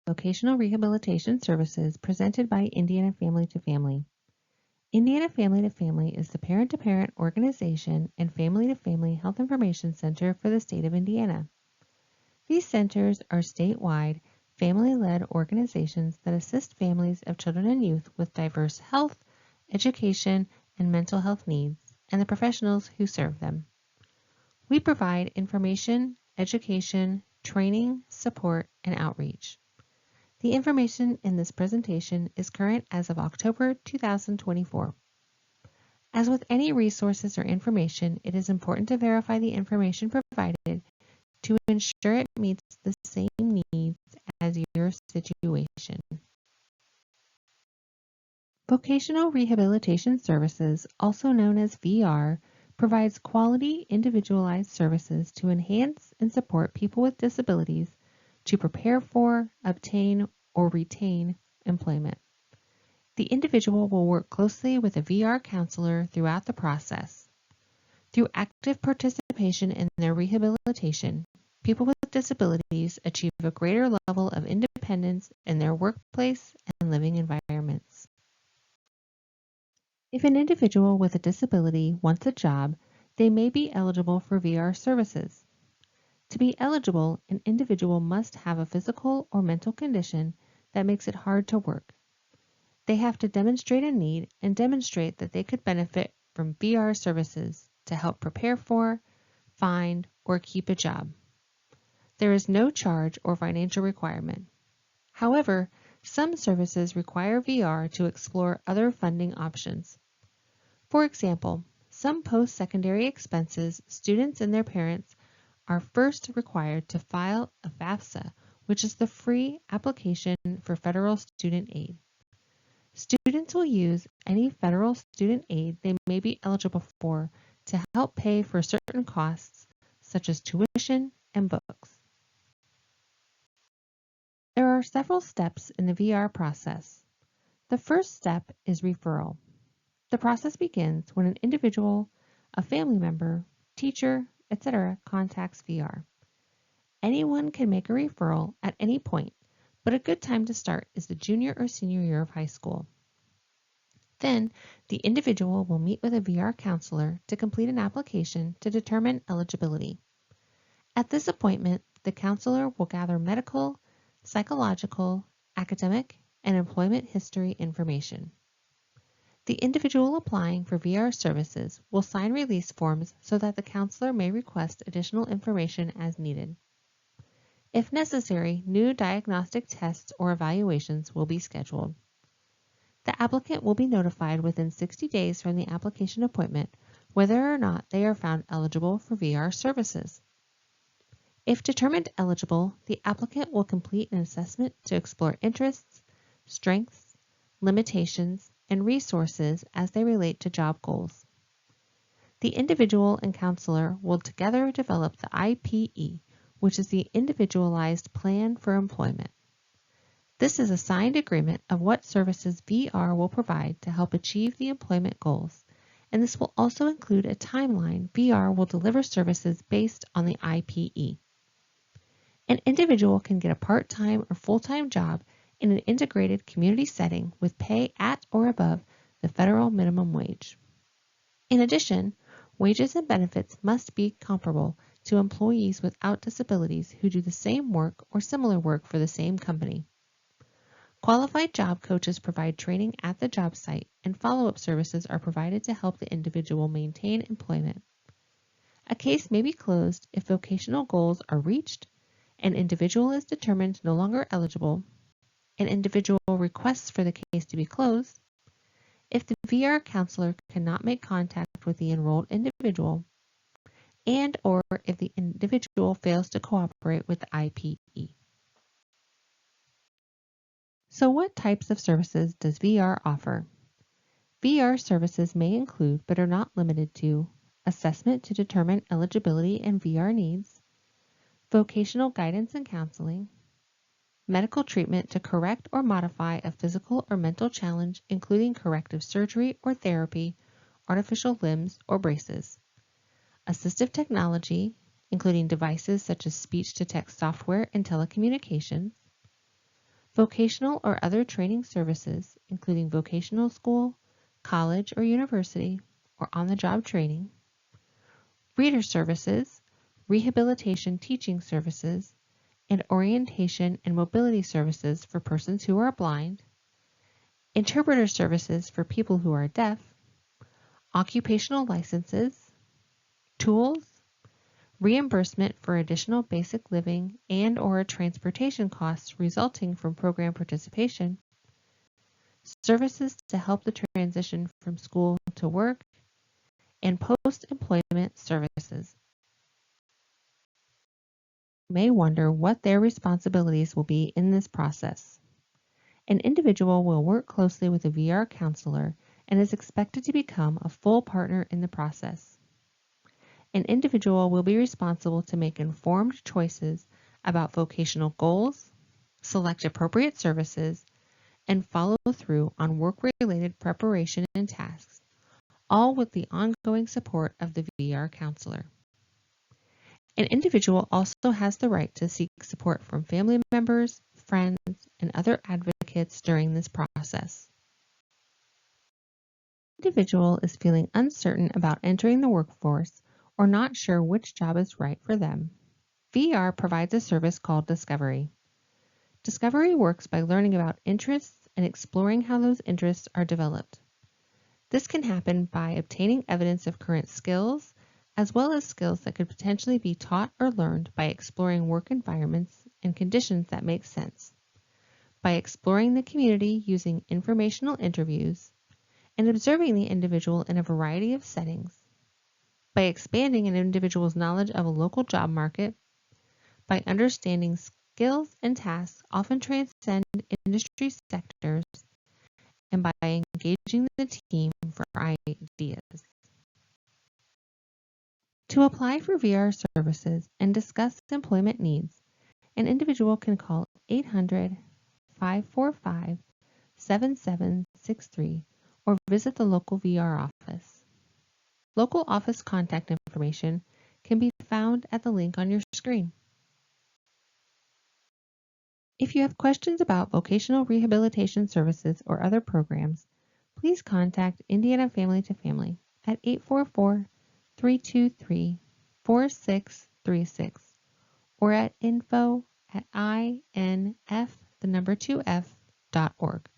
Vocational Rehabilitation Services presented by Indiana Family to Family. Indiana Family to Family is the parent-to-parent organization and family-to-family health information center for the state of Indiana. These centers are statewide, family-led organizations that assist families of children and youth with diverse health, education, and mental health needs, and the professionals who serve them. We provide information, education, training, support, and outreach. The information in this presentation is current as of October 2024. As with any resources or information, it is important to verify the information provided to ensure it meets the same needs as your situation. Vocational Rehabilitation Services, also known as VR, provides quality, individualized services to enhance and support people with disabilities to prepare for, obtain, or retain employment. The individual will work closely with a VR counselor throughout the process. Through active participation in their rehabilitation, people with disabilities achieve a greater level of independence in their workplace and living environments. If an individual with a disability wants a job, they may be eligible for VR services. To be eligible, an individual must have a physical or mental condition that makes it hard to work. They have to demonstrate a need and demonstrate that they could benefit from VR services to help prepare for, find, or keep a job. There is no charge or financial requirement. However, some services require VR to explore other funding options. For example, some post-secondary expenses students and their parents are first required to file a FAFSA, which is the free application for federal student aid. Students will use any federal student aid they may be eligible for to help pay for certain costs, such as tuition and books. There are several steps in the VR process. The first step is referral. The process begins when an individual, a family member, teacher, etc. contacts VR. Anyone can make a referral at any point, but a good time to start is the junior or senior year of high school. Then, the individual will meet with a VR counselor to complete an application to determine eligibility. At this appointment, the counselor will gather medical, psychological, academic, and employment history information. The individual applying for VR services will sign release forms so that the counselor may request additional information as needed. If necessary, new diagnostic tests or evaluations will be scheduled. The applicant will be notified within 60 days from the application appointment whether or not they are found eligible for VR services. If determined eligible, the applicant will complete an assessment to explore interests, strengths, limitations, and resources as they relate to job goals. The individual and counselor will together develop the IPE, which is the Individualized Plan for Employment. This is a signed agreement of what services VR will provide to help achieve the employment goals, and this will also include a timeline VR will deliver services based on the IPE. An individual can get a part-time or full-time job in an integrated community setting with pay at or above the federal minimum wage. In addition, wages and benefits must be comparable to employees without disabilities who do the same work or similar work for the same company. Qualified job coaches provide training at the job site, and follow-up services are provided to help the individual maintain employment. A case may be closed if vocational goals are reached, an individual is determined no longer eligible, an individual requests for the case to be closed, if the VR counselor cannot make contact with the enrolled individual, and or if the individual fails to cooperate with the IPE. So what types of services does VR offer? VR services may include, but are not limited to, assessment to determine eligibility and VR needs, vocational guidance and counseling, medical treatment to correct or modify a physical or mental challenge, including corrective surgery or therapy, artificial limbs, or braces, assistive technology, including devices such as speech-to-text software and telecommunications, Vocational or other training services, including vocational school, college or university, or on-the-job training. Reader services, rehabilitation teaching services, and orientation and mobility services for persons who are blind. Interpreter services for people who are deaf. Occupational licenses, tools, reimbursement for additional basic living and/or transportation costs resulting from program participation, services to help the transition from school to work, and post-employment services. You may wonder what their responsibilities will be in this process. An individual will work closely with a VR counselor and is expected to become a full partner in the process. An individual will be responsible to make informed choices about vocational goals, select appropriate services, and follow through on work-related preparation and tasks, all with the ongoing support of the VR counselor. An individual also has the right to seek support from family members, friends, and other advocates during this process. An individual is feeling uncertain about entering the workforce or not sure which job is right for them. VR provides a service called Discovery. Discovery works by learning about interests and exploring how those interests are developed. This can happen by obtaining evidence of current skills, as well as skills that could potentially be taught or learned by exploring work environments and conditions that make sense, by exploring the community using informational interviews, and observing the individual in a variety of settings, by expanding an individual's knowledge of a local job market, by understanding skills and tasks often transcend industry sectors, and by engaging the team for ideas. To apply for VR services and discuss employment needs, an individual can call 800-545-7763 or visit the local VR office. Local office contact information can be found at the link on your screen. If you have questions about vocational rehabilitation services or other programs, please contact Indiana Family to Family at 844-323-4636 or at info@inf2f.org.